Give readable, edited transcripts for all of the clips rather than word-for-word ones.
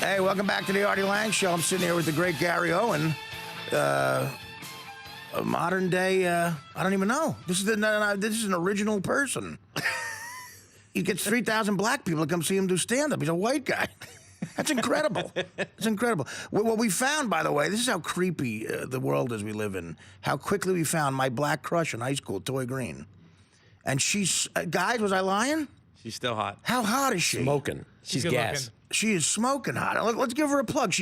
Hey, welcome back to the Artie Lange Show. I'm sitting here with the great Gary Owen. A modern day, I don't even know. This is an original person. He gets 3,000 black people to come see him do stand-up. He's a white guy. That's incredible. It's incredible. What we found, by the way, this is how creepy the world is we live in. How quickly we found my black crush in high school, Toy Green. And she's, guys, was I lying? She's still hot. How hot is she? Smoking. She's gas. Looking. She is smoking hot. Let's give her a plug.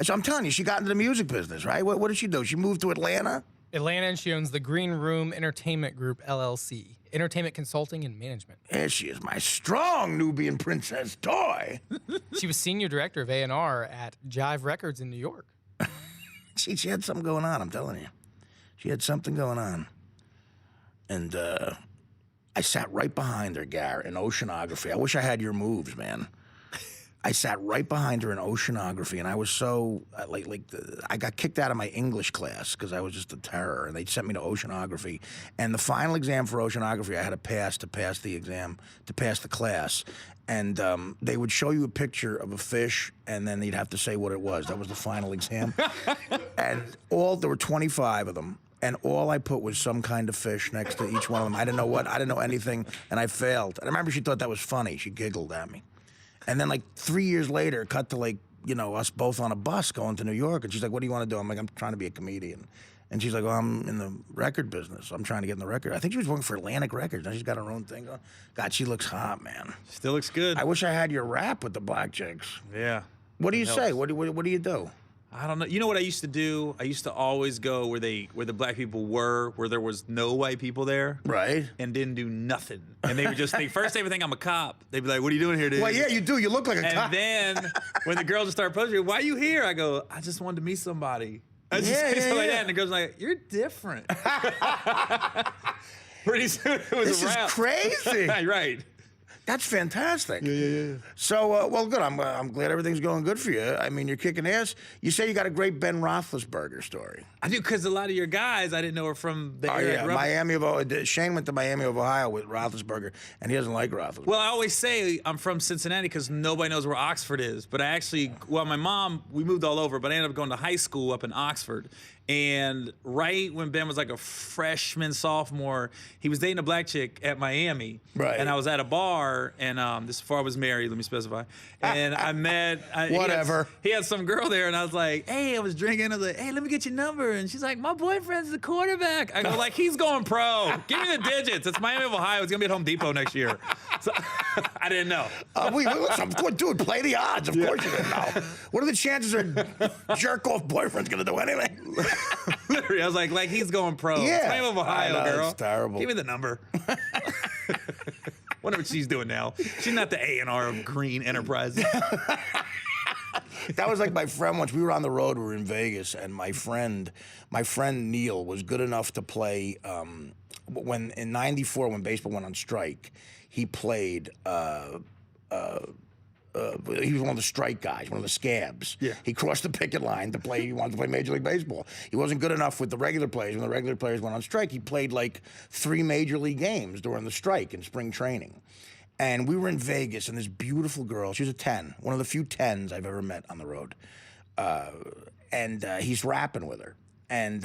I'm telling you, she got into the music business, right? What did she do? She moved to Atlanta? Atlanta, and she owns the Green Room Entertainment Group, LLC. Entertainment Consulting and Management. There she is, my strong Nubian princess toy. She was senior director of A&R at Jive Records in New York. she had something going on, I'm telling you. She had something going on. And I sat right behind her, Gar, in oceanography. I wish I had your moves, man. I sat right behind her in oceanography, and I was so, I got kicked out of my English class because I was just a terror, and they sent me to oceanography. And the final exam for oceanography, I had to pass the exam, to pass the class. And they would show you a picture of a fish, and then you'd have to say what it was. That was the final exam. And there were 25 of them. And all I put was some kind of fish next to each one of them. I didn't know what, I didn't know anything, and I failed. And I remember she thought that was funny. She giggled at me. And then, like, 3 years later, cut to, like, you know, us both on a bus going to New York. And she's like, what do you want to do? I'm like, I'm trying to be a comedian. And she's like, well, I'm in the record business. I'm trying to get in the record. I think she was working for Atlantic Records. Now she's got her own thing going. God, she looks hot, man. Still looks good. I wish I had your rap with the black chicks. Yeah. What do you say? What do you do? I don't know. You know what I used to do? I used to always go where the black people were, where there was no white people there. Right. And didn't do nothing. And they would just first they would think I'm a cop. They'd be like, what are you doing here, dude? Well, yeah, you do. You look like a cop. And then when the girls would start posting, why are you here? I go, I just wanted to meet somebody. I just say something like that. And the girl's like, you're different. Pretty soon it was This a wrap. is crazy. Right. That's fantastic. Yeah. So, well, good. I'm glad everything's going good for you. I mean, you're kicking ass. You say you got a great Ben Roethlisberger story. I do, because a lot of your guys I didn't know were from the area. Yeah, Miami of Ohio. Shane went to Miami of Ohio with Roethlisberger, and he doesn't like Roethlisberger. Well, I always say I'm from Cincinnati because nobody knows where Oxford is. But I actually, well, my mom, we moved all over, but I ended up going to high school up in Oxford. And right when Ben was like a freshman, sophomore, he was dating a black chick at Miami. Right. And I was at a bar, and this is before I was married, let me specify. And I met... Whatever. He had some girl there, and I was like, hey, I was drinking. I was like, hey, let me get your number. And she's like, my boyfriend's the quarterback. I go, like, he's going pro. Give me the digits. It's Miami of Ohio. It's going to be at Home Depot next year. So, I didn't know. Listen, dude, play the odds. Of course you didn't know. What are the chances a jerk-off boyfriend's going to do anything? Literally, I was like he's going pro. Yeah. It's Miami of Ohio, girl. It's terrible. Give me the number. Wonder what she's doing now. She's not the A&R of Green Enterprises. That was like my friend once. We were on the road. We were in Vegas, and my friend Neil was good enough to play. When in '94, when baseball went on strike, he played. He was one of the strike guys, one of the scabs. Yeah. He crossed the picket line to play. He wanted to play Major League Baseball. He wasn't good enough with the regular players. When the regular players went on strike, he played like 3 Major League games during the strike in spring training. And we were in Vegas, and this beautiful girl, she was a 10, one of the few 10s I've ever met on the road. And he's rapping with her. And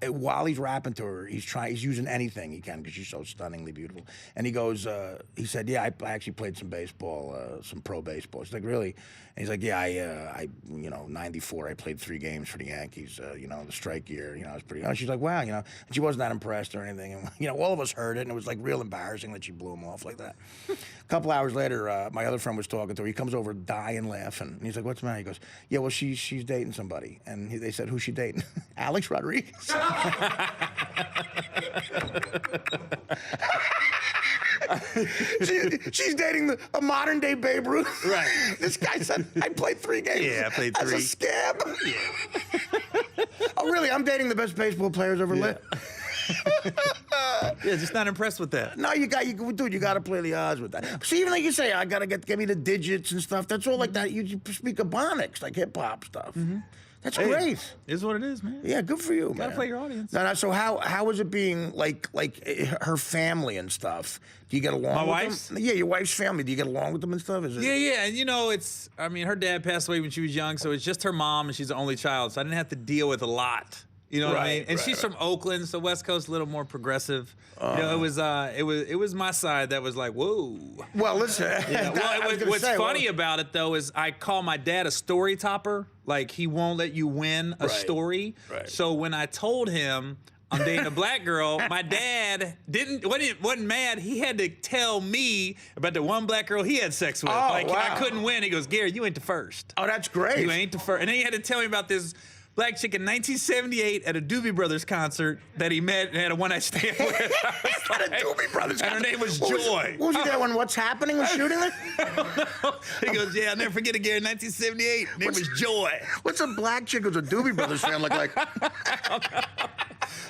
while he's rapping to her, he's using anything he can because she's so stunningly beautiful. And he goes, he said, yeah, I actually played some baseball, some pro baseball. She's like, really? And he's like, yeah, I you know, '94, I played 3 games for the Yankees, you know, the strike year, you know, it was pretty, she's like, wow, you know, and she wasn't that impressed or anything. And, you know, all of us heard it, and it was like real embarrassing that she blew him off like that. A couple hours later, my other friend was talking to her. He comes over dying laughing. And he's like, what's the matter? He goes, yeah, well, she's dating somebody. And they said, who's she dating? Alex Rodriguez. She's dating a modern day Babe Ruth. Right. This guy said, I played 3 games. Yeah, I played 3. As a scab. Yeah. Oh, really? I'm dating the best baseball players ever lived. Yeah, just not impressed with that. No, dude, you got to play the odds with that. See, even like you say, I got to give me the digits and stuff. That's all like that. You speak Ebonics, like hip hop stuff. That's Hey, great. Is what it is, man. Yeah, good for you, man. Gotta play your audience. No, so how was it being like her family and stuff? Do you get along My with wife's? them? Yeah, your wife's family. Do you get along with them and stuff? Is it? Yeah, and I mean, her dad passed away when she was young, so it's just her mom, and she's the only child, so I didn't have to deal with a lot. You know what I mean? Right, And right, she's from Oakland, so West Coast a little more progressive. It was my side that was like, whoa. Well, listen. What's funny about it though is I call my dad a story topper. Like he won't let you win a story. Right. So when I told him I'm dating a black girl, my dad wasn't mad. He had to tell me about the one black girl he had sex with. Oh, wow. I couldn't win. He goes, Gary, you ain't the first. Oh, that's great. You ain't the first. And then he had to tell me about this black chick in 1978 at a Doobie Brothers concert that he met and had a one-night stand with. At a Doobie Brothers and her concert. name was What Joy. Was he there when What's Happening was shooting it? He goes, yeah, I'll never forget it, Gary. 1978. Name was Joy. What's a black chick who's a Doobie Brothers fan look like?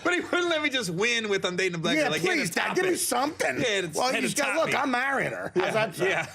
But he wouldn't let me just win with I'm dating a black girl. Yeah, Like, he had to please, Dad, top give me it. something. Yeah, well, had you to got top look, me. I'm marrying her. How's that sound? Yeah.